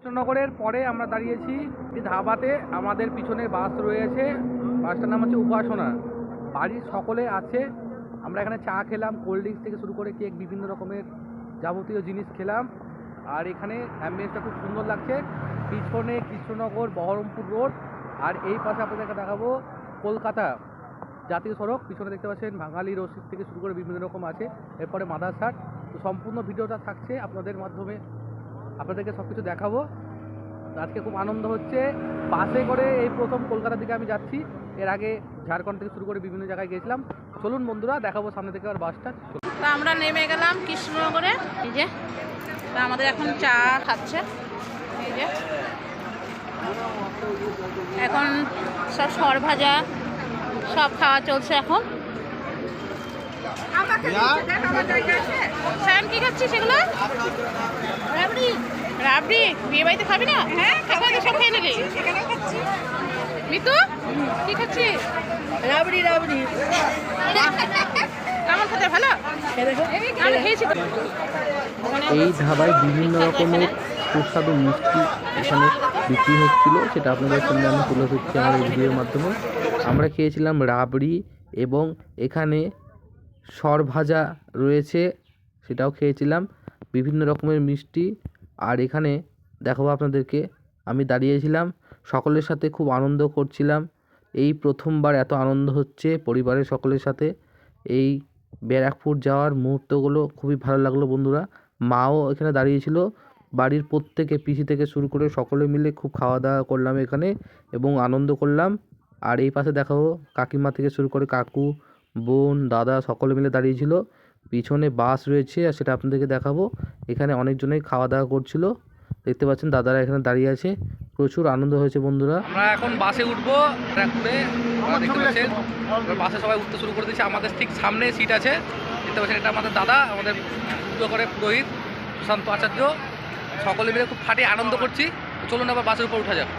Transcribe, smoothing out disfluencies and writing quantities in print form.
কৃষ্ণনগরের পরে আমরা দাঁড়িয়েছি ধাবাতে। আমাদের পিছনে বাস রয়েছে, বাসটার নাম হচ্ছে উপাসনা। বাড়ির সকলে আছে। আমরা এখানে চা খেলাম, কোল্ড ড্রিঙ্কস থেকে শুরু করে কেক, বিভিন্ন রকমের যাবতীয় জিনিস খেলাম। আর এখানে অ্যাম্বিয়েন্সটা খুব সুন্দর লাগছে। পিছনে কৃষ্ণনগর বহরমপুর রোড, আর এই পাশে আপনাদেরকে দেখাবো কলকাতা জাতীয় সড়ক। পিছনে দেখতে পাচ্ছেন বাঙালি রসিদ থেকে শুরু করে বিভিন্ন রকম আছে। এরপরে মাদারসাট। তো সম্পূর্ণ ভিডিওটা থাকছে আপনাদের মাধ্যমে, আপনাদেরকে সব কিছু দেখাবো। আজকে খুব আনন্দ হচ্ছে। বাসে করে এই প্রথম কলকাতার দিকে আমি যাচ্ছি। এর আগে ঝাড়খণ্ড থেকে শুরু করে বিভিন্ন জায়গায় গেছিলাম। চলুন বন্ধুরা, দেখাবো সামনে থেকে আর বাসটা। তা আমরা নেমে গেলাম কৃষ্ণনগরে। এই যে তা আমাদের এখন চা খাচ্ছে। এই যে এখন সব সরভাজা সব খাওয়া চলছে এখন। স্যাম কি খাচ্ছিস সেগুলো? রাবড়ি। রাবড়ি বিয়ে বাড়িতে খাবি না? হ্যাঁ সব খেয়ে নিলি। মিতু কি খাচ্ছিস? রাবড়ি। রাবড়ি কেমন খেতে? ভালো আমি খেয়েছি। এই ধাবায় বিভিন্ন রকমের সুস্বাদু মিষ্টি এখানে বিক্রি হচ্ছিল, সেটা আপনাদের সামনে আমি তুলে ধরছি আমার এই ভিডিওর মাধ্যমে। আমরা খেয়েছিলাম রাবড়ি এবং এখানে সরভাজা রয়েছে, সেটাও খেয়েছিলাম, বিভিন্ন রকমের মিষ্টি। আর এখানে দেখাবো আপনাদেরকে, আমি দাঁড়িয়েছিলাম, সকলের সাথে খুব আনন্দ করছিলাম। এই প্রথমবার এত আনন্দ হচ্ছে পরিবারের সকলের সাথে। এই ব্যারাকপুর যাওয়ার মুহূর্তগুলো খুবই ভালো লাগলো বন্ধুরা। মাও এখানে দাঁড়িয়েছিল। বাড়ির প্রত্যেকে, পিসি থেকে শুরু করে সকলে মিলে খুব খাওয়া দাওয়া করলাম এখানে এবং আনন্দ করলাম। আর এই পাশে দেখাবো কাকিমা থেকে শুরু করে কাকু, বোন, দাদা সকলে মিলে দাঁড়িয়েছিল। পিছনে বাস রয়েছে আর সেটা আপনাদেরকে দেখাবো। এখানে অনেকজনেই খাওয়া দাওয়া করছিল, দেখতে পাচ্ছেন দাদারা এখানে দাঁড়িয়ে আছে। প্রচুর আনন্দ হয়েছে বন্ধুরা। আমরা এখন বাসে উঠবো ব্যারাকপুরে। দেখতে পাচ্ছেন বাসে সবাই উঠতে শুরু করে দিয়েছে। আমাদের ঠিক সামনে সিট আছে, দেখতে পাচ্ছেন এটা আমাদের দাদা, আমাদের পুজো করে পুরোহিত সুশান্ত আচার্য। সকলে মিলে খুব ফাটিয়ে আনন্দ করছি। চলুন আবার বাসের উপর উঠা যাক।